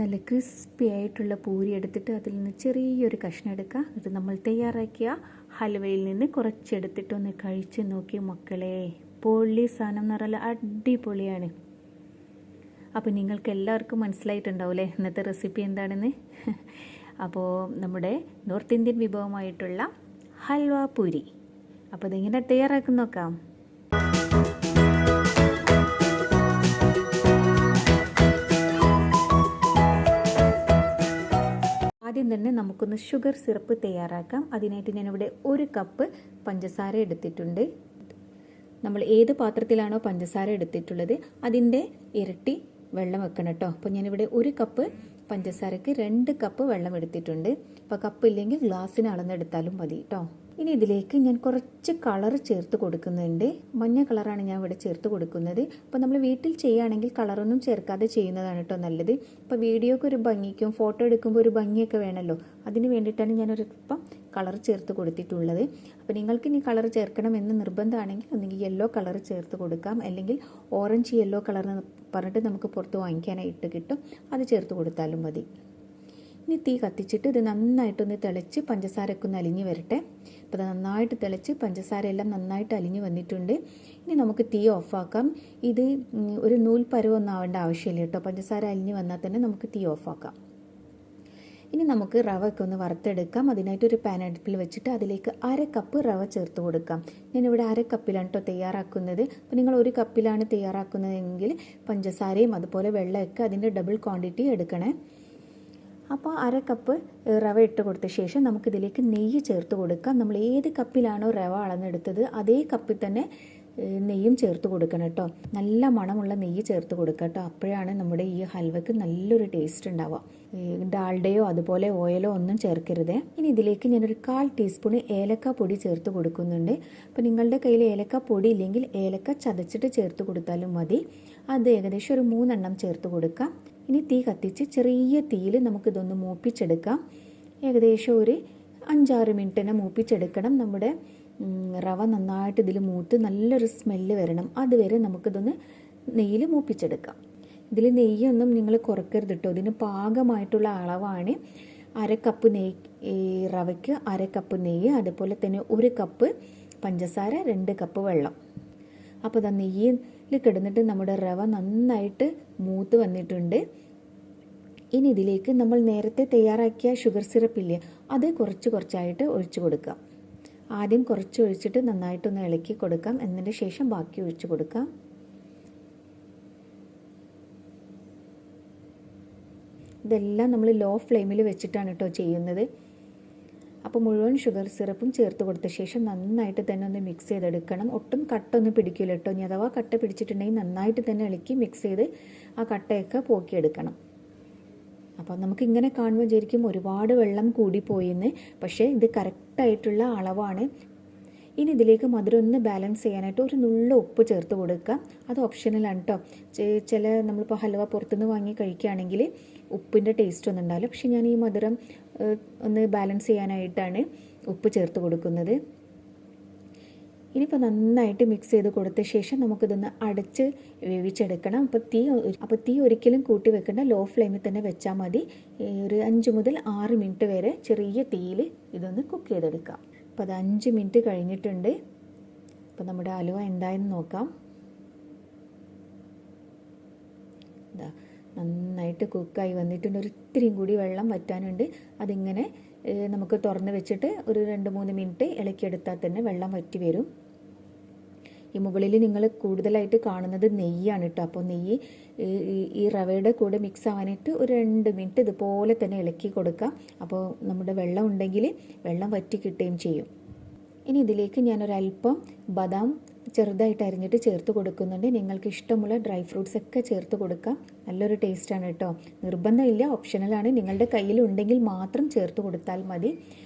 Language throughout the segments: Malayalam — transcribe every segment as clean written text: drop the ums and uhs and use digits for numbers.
നല്ല ക്രിസ്പി ആയിട്ടുള്ള പൂരി എടുത്തിട്ട് അതിൽ നിന്ന് ചെറിയൊരു കഷ്ണം എടുക്കുക. ഇത് നമ്മൾ തയ്യാറാക്കിയ ഹൽവയിൽ നിന്ന് കുറച്ചെടുത്തിട്ടൊന്ന് കഴിച്ച് നോക്കി മക്കളെ. പൊള്ളി സാധനം എന്ന് പറഞ്ഞാൽ അടിപൊളിയാണ്. അപ്പോൾ നിങ്ങൾക്ക് എല്ലാവർക്കും മനസ്സിലായിട്ടുണ്ടാവില്ലേ ഇന്നത്തെ റെസിപ്പി എന്താണെന്ന്. അപ്പോൾ നമ്മുടെ നോർത്ത് ഇന്ത്യൻ വിഭവമായിട്ടുള്ള ഹൽവ പൂരി. അപ്പോൾ ഇതെങ്ങനെ തയ്യാറാക്കി നോക്കാം. ആദ്യം തന്നെ നമുക്കൊന്ന് ഷുഗർ സിറപ്പ് തയ്യാറാക്കാം. അതിനായിട്ട് ഞാനിവിടെ 1 കപ്പ് പഞ്ചസാര എടുത്തിട്ടുണ്ട്. നമ്മൾ ഏത് പാത്രത്തിലാണോ പഞ്ചസാര എടുത്തിട്ടുള്ളത് അതിൻ്റെ ഇരട്ടി വെള്ളം വെക്കണം കേട്ടോ. അപ്പോൾ ഞാനിവിടെ 1 കപ്പ് പഞ്ചസാരക്ക് 2 കപ്പ് വെള്ളം എടുത്തിട്ടുണ്ട്. അപ്പോൾ കപ്പ് ഇല്ലെങ്കിൽ ഗ്ലാസ്സിന് അളന്നെടുത്താലും മതി കേട്ടോ. ഇനി ഇതിലേക്ക് ഞാൻ കുറച്ച് കളർ ചേർത്ത് കൊടുക്കുന്നുണ്ട്. മഞ്ഞ കളറാണ് ഞാൻ ഇവിടെ ചേർത്ത് കൊടുക്കുന്നത്. അപ്പോൾ നമ്മൾ വീട്ടിൽ ചെയ്യുകയാണെങ്കിൽ കളറൊന്നും ചേർക്കാതെ ചെയ്യുന്നതാണ് കേട്ടോ നല്ലത്. അപ്പോൾ വീഡിയോക്ക് ഒരു ഭംഗിക്കും ഫോട്ടോ എടുക്കുമ്പോൾ ഒരു ഭംഗിയൊക്കെ വേണമല്ലോ, അതിന് വേണ്ടിയിട്ടാണ് ഞാനൊരിപ്പം കളർ ചേർത്ത് കൊടുത്തിട്ടുള്ളത്. അപ്പോൾ നിങ്ങൾക്ക് ഇനി കളർ ചേർക്കണമെന്ന് നിർബന്ധമാണെങ്കിൽ ഒന്നെങ്കിൽ യെല്ലോ കളർ ചേർത്ത് കൊടുക്കാം, അല്ലെങ്കിൽ ഓറഞ്ച് യെല്ലോ കളർ എന്ന് പറഞ്ഞിട്ട് നമുക്ക് പുറത്ത് വാങ്ങിക്കാനായിട്ട് കിട്ടും, അത് ചേർത്ത് കൊടുത്താലും മതി. ഇനി തീ കത്തിച്ചിട്ട് ഇത് നന്നായിട്ടൊന്ന് തിളച്ച് പഞ്ചസാരയൊക്കെ ഒന്ന് അലിഞ്ഞ് വരട്ടെ. അപ്പോൾ ഇത് നന്നായിട്ട് തിളച്ച് പഞ്ചസാര എല്ലാം നന്നായിട്ട് അലിഞ്ഞ് വന്നിട്ടുണ്ട്. ഇനി നമുക്ക് തീ ഓഫാക്കാം. ഇത് ഒരു നൂൽ പരുവൊന്നും ആവേണ്ട ആവശ്യമില്ല കേട്ടോ. പഞ്ചസാര അലിഞ്ഞ് വന്നാൽ തന്നെ നമുക്ക് തീ ഓഫാക്കാം. ഇനി നമുക്ക് റവ ഒക്കെ ഒന്ന് വറുത്തെടുക്കാം. അതിനായിട്ട് ഒരു പാൻ അടുപ്പിൽ വെച്ചിട്ട് അതിലേക്ക് 1/2 കപ്പ് റവ ചേർത്ത് കൊടുക്കാം. ഞാനിവിടെ 1/2 കപ്പിലാണ് കേട്ടോ തയ്യാറാക്കുന്നത്. അപ്പോൾ നിങ്ങൾ 1 കപ്പിലാണ് തയ്യാറാക്കുന്നതെങ്കിൽ പഞ്ചസാരയും അതുപോലെ വെള്ളമൊക്കെ അതിൻ്റെ ഡബിൾ ക്വാണ്ടിറ്റി എടുക്കണേ. അപ്പോൾ 1/2 കപ്പ് റവ ഇട്ട് കൊടുത്ത ശേഷം നമുക്കിതിലേക്ക് നെയ്യ് ചേർത്ത് കൊടുക്കാം. നമ്മൾ ഏത് കപ്പിലാണോ റവ അളന്നെടുത്തത് അതേ കപ്പിൽ തന്നെ നെയ്യും ചേർത്ത് കൊടുക്കണം കേട്ടോ. നല്ല മണമുള്ള നെയ്യ് ചേർത്ത് കൊടുക്കുക കേട്ടോ. അപ്പോഴാണ് നമ്മുടെ ഈ ഹൽവയ്ക്ക് നല്ലൊരു ടേസ്റ്റ് ഉണ്ടാവുക. ഡാൽഡയോ അതുപോലെ ഓയിലോ ഒന്നും ചേർക്കരുത്. ഇനി ഇതിലേക്ക് ഞാനൊരു 1/4 ടീസ്പൂൺ ഏലക്ക പൊടി ചേർത്ത് കൊടുക്കുന്നുണ്ട്. അപ്പോൾ നിങ്ങളുടെ കയ്യിൽ ഏലക്ക പൊടി ഇല്ലെങ്കിൽ ഏലക്ക ചതച്ചിട്ട് ചേർത്ത് കൊടുത്താലും മതി. അത് ഏകദേശം ഒരു 3 എണ്ണം ചേർത്ത് കൊടുക്കാം. ഇനി തീ കത്തിച്ച് ചെറിയ തീയിൽ നമുക്കിതൊന്ന് മൂപ്പിച്ചെടുക്കാം. ഏകദേശം ഒരു 5-6 മിനിറ്റിനെ മൂപ്പിച്ചെടുക്കണം. നമ്മുടെ റവ നന്നായിട്ട് ഇതിൽ മൂത്ത് നല്ലൊരു സ്മെല്ല് വരണം. അതുവരെ നമുക്കിതൊന്ന് നെയ്യിൽ മൂപ്പിച്ചെടുക്കാം. ഇതിൽ നെയ്യൊന്നും നിങ്ങൾ കുറക്കരുത് കേട്ടോ. ഇതിന് പാകമായിട്ടുള്ള അളവാണ്. 1/2 കപ്പ് നെയ്യ് റവയ്ക്ക് 1/2 കപ്പ് നെയ്യ്, അതുപോലെ തന്നെ 1 കപ്പ് പഞ്ചസാര, 2 കപ്പ് വെള്ളം. അപ്പോൾ ഇതാ നെയ്യിൽ കിടന്നിട്ട് നമ്മുടെ റവ നന്നായിട്ട് മൂത്ത് വന്നിട്ടുണ്ട്. ഇനി ഇതിലേക്ക് നമ്മൾ നേരത്തെ തയ്യാറാക്കിയ ഷുഗർ സിറപ്പില്ലേ, അത് കുറച്ചായിട്ട് ഒഴിച്ചു കൊടുക്കാം. ആദ്യം കുറച്ച് ഒഴിച്ചിട്ട് നന്നായിട്ടൊന്ന് ഇളക്കി കൊടുക്കാം. എന്നതിന് ശേഷം ബാക്കി ഒഴിച്ചു കൊടുക്കാം. ഇതെല്ലാം നമ്മൾ ലോ ഫ്ലെയിമിൽ വെച്ചിട്ടാണ് കേട്ടോ ചെയ്യുന്നത്. അപ്പോൾ മുഴുവൻ ഷുഗർ സിറപ്പും ചേർത്ത് കൊടുത്ത ശേഷം നന്നായിട്ട് തന്നെ ഒന്ന് മിക്സ് ചെയ്തെടുക്കണം. ഒട്ടും കട്ടൊന്നും പിടിക്കില്ല കേട്ടോ. ഇനി അഥവാ കട്ട പിടിച്ചിട്ടുണ്ടെങ്കിൽ നന്നായിട്ട് തന്നെ ഇളക്കി മിക്സ് ചെയ്ത് ആ കട്ടയൊക്കെ പോക്കിയെടുക്കണം. അപ്പോൾ നമുക്കിങ്ങനെ കാണുമ്പോൾ വിചാരിക്കും ഒരുപാട് വെള്ളം കൂടിപ്പോയിന്ന്. പക്ഷേ ഇത് കറക്റ്റായിട്ടുള്ള അളവാണ്. ഇനി ഇതിലേക്ക് മധുരം ഒന്ന് ബാലൻസ് ചെയ്യാനായിട്ട് ഒരു നുള്ള ഉപ്പ് ചേർത്ത് കൊടുക്കുക. അത് ഓപ്ഷണലാണ് കേട്ടോ. ചില നമ്മളിപ്പോൾ ഹൽവ പുറത്തുനിന്ന് വാങ്ങി കഴിക്കുകയാണെങ്കിൽ ഉപ്പിൻ്റെ ടേസ്റ്റ് ഒന്നും ഉണ്ടാവില്ല. പക്ഷേ ഞാൻ ഈ മധുരം ഒന്ന് ബാലൻസ് ചെയ്യാനായിട്ടാണ് ഉപ്പ് ചേർത്ത് കൊടുക്കുന്നത്. ഇനിയിപ്പോൾ നന്നായിട്ട് മിക്സ് ചെയ്ത് കൊടുത്ത ശേഷം നമുക്കിതൊന്ന് അടച്ച് വേവിച്ചെടുക്കണം. അപ്പോൾ തീ ഒരിക്കലും കൂട്ടി വെക്കേണ്ട, ലോ ഫ്ലെയിമിൽ തന്നെ വെച്ചാൽ മതി. ഒരു 5 മുതൽ 6 മിനിറ്റ് വരെ ചെറിയ തീയിൽ ഇതൊന്ന് കുക്ക് ചെയ്തെടുക്കാം. അപ്പോൾ അത് 5 മിനിറ്റ് കഴിഞ്ഞിട്ടുണ്ട്. അപ്പോൾ നമ്മുടെ ഹലുവ എന്തായെന്ന് നോക്കാം. ഇതാ നന്നായിട്ട് കുക്കായി വന്നിട്ടുണ്ട്. ഒരിത്തിരിയും കൂടി വെള്ളം വറ്റാനുണ്ട്. അതിങ്ങനെ നമുക്ക് തുറന്ന് വെച്ചിട്ട് ഒരു 2-3 മിനിറ്റ് ഇളക്കിയെടുത്താൽ തന്നെ വെള്ളം വറ്റി വരും. ഈ മുകളിൽ നിങ്ങൾ കൂടുതലായിട്ട് കാണുന്നത് നെയ്യാണ് കേട്ടോ. അപ്പോൾ നെയ്യ് ഈ റവയുടെ കൂടെ മിക്സ് ആവാനായിട്ട് ഒരു 2 മിനിറ്റ് ഇതുപോലെ തന്നെ ഇളക്കി കൊടുക്കാം. അപ്പോൾ നമ്മുടെ വെള്ളം ഉണ്ടെങ്കിൽ വെള്ളം വറ്റി കിട്ടുകയും ചെയ്യും. ഇനി ഇതിലേക്ക് ഞാനൊരല്പം ബദാം ചെറുതായിട്ട് അരിഞ്ഞിട്ട് ചേർത്ത് കൊടുക്കുന്നുണ്ട്. നിങ്ങൾക്ക് ഇഷ്ടമുള്ള ഡ്രൈ ഫ്രൂട്ട്സ് ഒക്കെ ചേർത്ത് കൊടുക്കാം. നല്ലൊരു ടേസ്റ്റാണ് കേട്ടോ. നിർബന്ധമില്ല, ഓപ്ഷണലാണ്. നിങ്ങളുടെ കയ്യിലുണ്ടെങ്കിൽ മാത്രം ചേർത്ത് കൊടുത്താൽ മതി.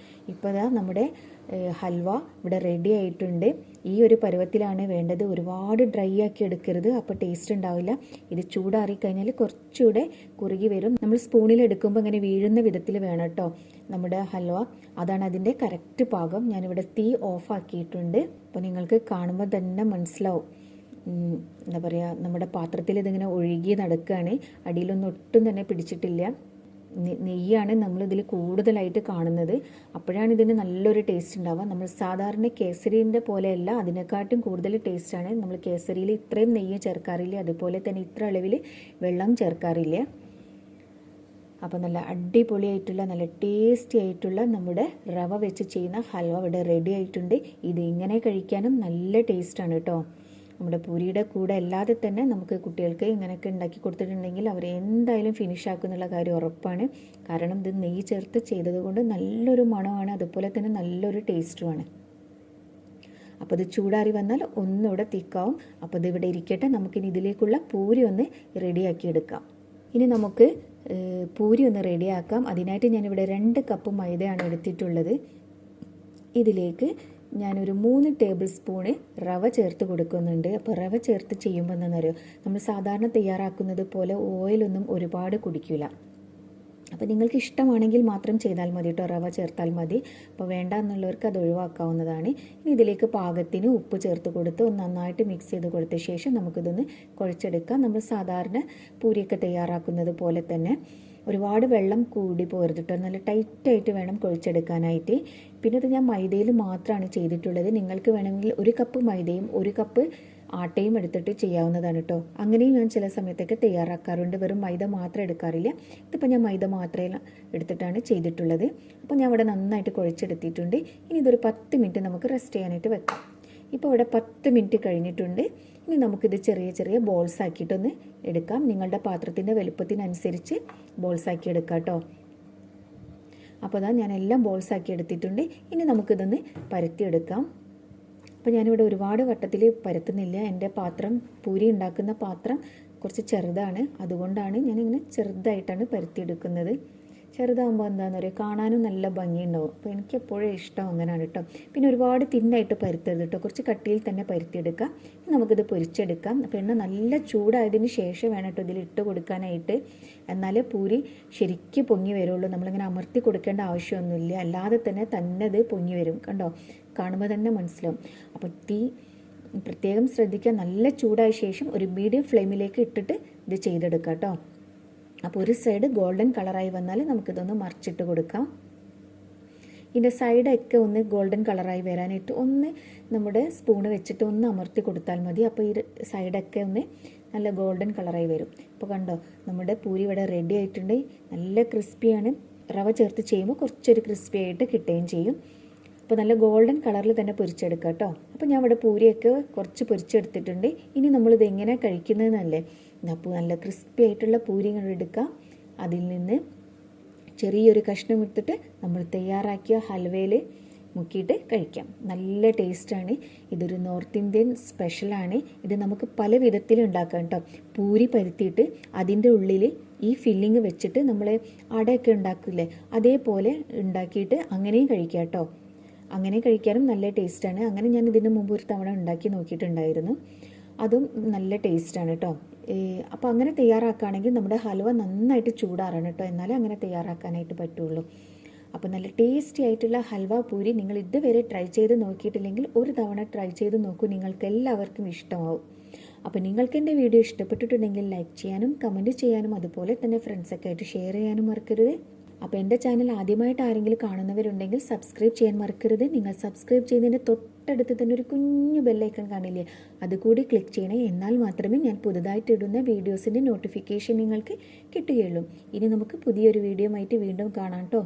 ഇപ്പോൾ ഇതാ നമ്മുടെ ഹൽവ ഇവിടെ റെഡി ആയിട്ടുണ്ട്. ഈ ഒരു പരുവത്തിലാണ് വേണ്ടത്. ഒരുപാട് ഡ്രൈ ആക്കി എടുക്കരുത്, അപ്പോൾ ടേസ്റ്റ് ഉണ്ടാവില്ല. ഇത് ചൂടാറി കഴിഞ്ഞാൽ കുറച്ചുകൂടെ കുറുകി വരും. നമ്മൾ സ്പൂണിൽ എടുക്കുമ്പോൾ ഇങ്ങനെ വീഴുന്ന വിധത്തിൽ വേണം കേട്ടോ നമ്മുടെ ഹൽവ. അതാണ് അതിൻ്റെ കറക്റ്റ് പാകം. ഞാനിവിടെ തീ ഓഫ് ആക്കിയിട്ടുണ്ട്. അപ്പോൾ നിങ്ങൾക്ക് കാണുമ്പോൾ തന്നെ മനസ്സിലാവും എന്താ പറയുക, നമ്മുടെ പാത്രത്തിൽ ഇതിങ്ങനെ ഒഴുകി നടക്കുകയാണ്. അടിയിലൊന്നും ഒട്ടും തന്നെ പിടിച്ചിട്ടില്ല. നെയ്യാണ് നമ്മളിതിൽ കൂടുതലായിട്ട് കാണുന്നത്. അപ്പോഴാണ് ഇതിന് നല്ലൊരു ടേസ്റ്റ് ഉണ്ടാവുക. നമ്മൾ സാധാരണ കേസരീൻ്റെ പോലെയല്ല, അതിനെക്കാട്ടും കൂടുതൽ ടേസ്റ്റാണ്. നമ്മൾ കേസരിയിൽ ഇത്രയും നെയ്യ് ചേർക്കാറില്ല, അതുപോലെ തന്നെ ഇത്ര അളവിൽ വെള്ളം ചേർക്കാറില്ല. അപ്പോൾ നല്ല അടിപൊളിയായിട്ടുള്ള നല്ല ടേസ്റ്റി ആയിട്ടുള്ള നമ്മുടെ റവ വെച്ച് ചെയ്യുന്ന ഹൽവ ഇവിടെ റെഡി ആയിട്ടുണ്ട്. ഇത് ഇങ്ങനെ കഴിക്കാനും നല്ല ടേസ്റ്റാണ് കേട്ടോ. നമ്മുടെ പൂരിയുടെ കൂടെ അല്ലാതെ തന്നെ നമുക്ക് കുട്ടികൾക്ക് ഇങ്ങനെയൊക്കെ ഉണ്ടാക്കി കൊടുത്തിട്ടുണ്ടെങ്കിൽ അവർ എന്തായാലും ഫിനിഷ് ആക്കുന്നുള്ള കാര്യം ഉറപ്പാണ്. കാരണം ഇത് നെയ്യ് ചേർത്ത് ചെയ്തതുകൊണ്ട് നല്ലൊരു മണമാണ്, അതുപോലെ തന്നെ നല്ലൊരു ടേസ്റ്റുമാണ്. അപ്പോൾ ഇത് ചൂടാറി വന്നാൽ ഒന്നുകൂടെ തിക്കാവും. അപ്പോൾ ഇത് ഇവിടെ ഇരിക്കട്ടെ, നമുക്കിനി ഇതിലേക്കുള്ള പൂരി ഒന്ന് റെഡിയാക്കി എടുക്കാം. ഇനി നമുക്ക് പൂരി ഒന്ന് റെഡിയാക്കാം. അതിനായിട്ട് ഞാനിവിടെ 2 കപ്പ് മൈദയാണ് എടുത്തിട്ടുള്ളത്. ഇതിലേക്ക് ഞാനൊരു 3 ടേബിൾ സ്പൂണ് റവ ചേർത്ത് കൊടുക്കുന്നുണ്ട്. അപ്പോൾ റവ ചേർത്ത് ചെയ്യുമ്പോൾ എന്താണെന്നറിയോ, നമ്മൾ സാധാരണ തയ്യാറാക്കുന്നത് പോലെ ഓയിലൊന്നും ഒരുപാട് കുടിക്കില്ല. അപ്പോൾ നിങ്ങൾക്ക് ഇഷ്ടമാണെങ്കിൽ മാത്രം ചെയ്താൽ മതി കേട്ടോ, റവ ചേർത്താൽ മതി. അപ്പോൾ വേണ്ട എന്നുള്ളവർക്ക് അത് ഒഴിവാക്കാവുന്നതാണ്. ഇനി ഇതിലേക്ക് പാകത്തിന് ഉപ്പ് ചേർത്ത് കൊടുത്ത് ഒന്ന് നന്നായിട്ട് മിക്സ് ചെയ്ത് കൊടുത്ത ശേഷം നമുക്കിതൊന്ന് കുഴച്ചെടുക്കാം. നമ്മൾ സാധാരണ പൂരിയൊക്കെ തയ്യാറാക്കുന്നത് പോലെ തന്നെ. ഒരുപാട് വെള്ളം കൂടി പോരുത് കേട്ടോ, നല്ല ടൈറ്റായിട്ട് വേണം കുഴച്ചെടുക്കാനായിട്ട്. പിന്നെ ഇത് ഞാൻ മൈദയിൽ മാത്രമാണ് ചെയ്തിട്ടുള്ളത്. നിങ്ങൾക്ക് വേണമെങ്കിൽ 1 കപ്പ് മൈദയും 1 കപ്പ് ആട്ടയും എടുത്തിട്ട് ചെയ്യാവുന്നതാണ് കേട്ടോ. അങ്ങനെയും ഞാൻ ചില സമയത്തൊക്കെ തയ്യാറാക്കാറുണ്ട്, വെറും മൈദ മാത്രം എടുക്കാറില്ല. ഇതിപ്പോൾ ഞാൻ മൈദ മാത്രമേ എടുത്തിട്ടാണ് ചെയ്തിട്ടുള്ളത്. അപ്പോൾ ഞാൻ ഇവിടെ നന്നായിട്ട് കുഴച്ചെടുത്തിട്ടുണ്ട്. ഇനി ഇതൊരു 10 മിനിറ്റ് നമുക്ക് റെസ്റ്റ് ചെയ്യാനായിട്ട് വെക്കാം. ഇപ്പോൾ ഇവിടെ 10 മിനിറ്റ് കഴിഞ്ഞിട്ടുണ്ട്. ഇനി നമുക്കിത് ചെറിയ ചെറിയ ബോൾസ് ആക്കിയിട്ടൊന്ന് എടുക്കാം. നിങ്ങളുടെ പാത്രത്തിൻ്റെ വലുപ്പത്തിനനുസരിച്ച് ബോൾസ് ആക്കി എടുക്കാം കേട്ടോ. അപ്പോൾ അതാ ഞാൻ എല്ലാം ബോൾസ് ആക്കി എടുത്തിട്ടുണ്ട്. ഇനി നമുക്കിതൊന്ന് പരത്തിയെടുക്കാം. അപ്പോൾ ഞാനിവിടെ ഒരുപാട് വട്ടത്തിൽ പരത്തുന്നില്ല. എൻ്റെ പാത്രം, പൂരി ഉണ്ടാക്കുന്ന പാത്രം കുറച്ച് ചെറുതാണ്, അതുകൊണ്ടാണ് ഞാനിങ്ങനെ ചെറുതായിട്ടാണ് പരത്തിയെടുക്കുന്നത്. ചെറുതാകുമ്പോൾ എന്താണെന്ന് പറയുക, കാണാനും നല്ല ഭംഗിയുണ്ടാവും. അപ്പോൾ എനിക്ക് എപ്പോഴും ഇഷ്ടം അങ്ങനെയാണ് കേട്ടോ. പിന്നെ ഒരുപാട് തിന്നായിട്ട് പരുത്തരുത് കേട്ടോ, കുറച്ച് കട്ടിയിൽ തന്നെ പരുത്തിയെടുക്കാം. നമുക്കിത് പൊരിച്ചെടുക്കാം. അപ്പോൾ എണ്ണ നല്ല ചൂടായതിന് ശേഷം വേണം കേട്ടോ ഇതിൽ ഇട്ട് കൊടുക്കാനായിട്ട്. എന്നാലേ പൂരി ശരിക്കും പൊങ്ങി വരുള്ളൂ. നമ്മളിങ്ങനെ അമർത്തി കൊടുക്കേണ്ട ആവശ്യമൊന്നുമില്ല, അല്ലാതെ തന്നെ ഇത് പൊങ്ങി വരും. കണ്ടോ, കാണുമ്പോൾ തന്നെ മനസ്സിലാവും. അപ്പോൾ തീ പ്രത്യേകം ശ്രദ്ധിക്കുക. നല്ല ചൂടായ ശേഷം ഒരു മീഡിയം ഫ്ലെയിമിലേക്ക് ഇട്ടിട്ട് ഇത് ചെയ്തെടുക്കാം കേട്ടോ. അപ്പോൾ ഒരു സൈഡ് ഗോൾഡൻ കളറായി വന്നാൽ നമുക്കിതൊന്ന് മറിച്ചിട്ട് കൊടുക്കാം. ഇതിൻ്റെ സൈഡൊക്കെ ഒന്ന് ഗോൾഡൻ കളറായി വരാനായിട്ട് ഒന്ന് നമ്മുടെ സ്പൂണ് വെച്ചിട്ട് ഒന്ന് അമർത്തി കൊടുത്താൽ മതി. അപ്പോൾ ഈ സൈഡൊക്കെ ഒന്ന് നല്ല ഗോൾഡൻ കളറായി വരും. ഇപ്പോൾ കണ്ടോ, നമ്മുടെ പൂരി ഇവിടെ റെഡി ആയിട്ടുണ്ട്. നല്ല ക്രിസ്പിയാണ്. റവ ചേർത്ത് ചെയ്യുമ്പോൾ കുറച്ചൊരു ക്രിസ്പി ആയിട്ട് കിട്ടുകയും ചെയ്യും. അപ്പോൾ നല്ല ഗോൾഡൻ കളറിൽ തന്നെ പൊരിച്ചെടുക്കാം കേട്ടോ. അപ്പോൾ ഞാൻ ഇവിടെ പൂരിയൊക്കെ കുറച്ച് പൊരിച്ചെടുത്തിട്ടുണ്ട്. ഇനി നമ്മളിത് എങ്ങനെ കഴിക്കുന്നതെന്നല്ലേ, അപ്പോൾ നല്ല ക്രിസ്പി ആയിട്ടുള്ള പൂരി ഇങ്ങനെ എടുക്കാം. അതിൽ നിന്ന് ചെറിയൊരു കഷ്ണം എടുത്തിട്ട് നമ്മൾ തയ്യാറാക്കിയ ഹൽവയിൽ മുക്കിയിട്ട് കഴിക്കാം. നല്ല ടേസ്റ്റാണ്. ഇതൊരു നോർത്ത് ഇന്ത്യൻ സ്പെഷ്യലാണ്. ഇത് നമുക്ക് പല വിധത്തിൽ ഉണ്ടാക്കാം കേട്ടോ. പൂരി പരുത്തിയിട്ട് അതിൻ്റെ ഉള്ളിൽ ഈ ഫില്ലിങ് വെച്ചിട്ട് നമ്മൾ അടയൊക്കെ ഉണ്ടാക്കില്ലേ, അതേപോലെ ഉണ്ടാക്കിയിട്ട് അങ്ങനെയും കഴിക്കാം കേട്ടോ. അങ്ങനെ കഴിക്കാനും നല്ല ടേസ്റ്റാണ്. അങ്ങനെ ഞാൻ ഇതിന് മുമ്പ് ഒരു തവണ ഉണ്ടാക്കി നോക്കിയിട്ടുണ്ടായിരുന്നു, അതും നല്ല ടേസ്റ്റാണ് കേട്ടോ. അപ്പോൾ അങ്ങനെ തയ്യാറാക്കുകയാണെങ്കിൽ നമ്മുടെ ഹൽവ നന്നായിട്ട് ചൂടാറണം കേട്ടോ, എന്നാലേ അങ്ങനെ തയ്യാറാക്കാനായിട്ട് പറ്റുള്ളൂ. അപ്പോൾ നല്ല ടേസ്റ്റി ആയിട്ടുള്ള ഹൽവ പൂരി നിങ്ങൾ ഇതുവരെ ട്രൈ ചെയ്ത് നോക്കിയിട്ടില്ലെങ്കിൽ ഒരു തവണ ട്രൈ ചെയ്ത് നോക്കൂ, നിങ്ങൾക്ക് എല്ലാവർക്കും ഇഷ്ടമാവും. അപ്പോൾ നിങ്ങൾക്ക് എൻ്റെ വീഡിയോ ഇഷ്ടപ്പെട്ടിട്ടുണ്ടെങ്കിൽ ലൈക്ക് ചെയ്യാനും കമൻറ്റ് ചെയ്യാനും അതുപോലെ തന്നെ ഫ്രണ്ട്സൊക്കെ ആയിട്ട് ഷെയർ ചെയ്യാനും മറക്കരുത്. അപ്പോൾ എൻ്റെ ചാനൽ ആദ്യമായിട്ട് ആരെങ്കിലും കാണുന്നവരുണ്ടെങ്കിൽ സബ്സ്ക്രൈബ് ചെയ്യാൻ മറക്കരുത്. നിങ്ങൾ സബ്സ്ക്രൈബ് ചെയ്തതിൻ്റെ തൊട്ടടുത്ത് തന്നെ ഒരു കുഞ്ഞു ബെല്ലൈക്കൺ കാണില്ലേ, അതുകൂടി ക്ലിക്ക് ചെയ്യണേ. എന്നാൽ മാത്രമേ ഞാൻ പുതുതായിട്ട് ഇടുന്ന വീഡിയോസിൻ്റെ നോട്ടിഫിക്കേഷൻ നിങ്ങൾക്ക് കിട്ടുകയുള്ളൂ. ഇനി നമുക്ക് പുതിയൊരു വീഡിയോ ആയിട്ട് വീണ്ടും കാണാം കേട്ടോ.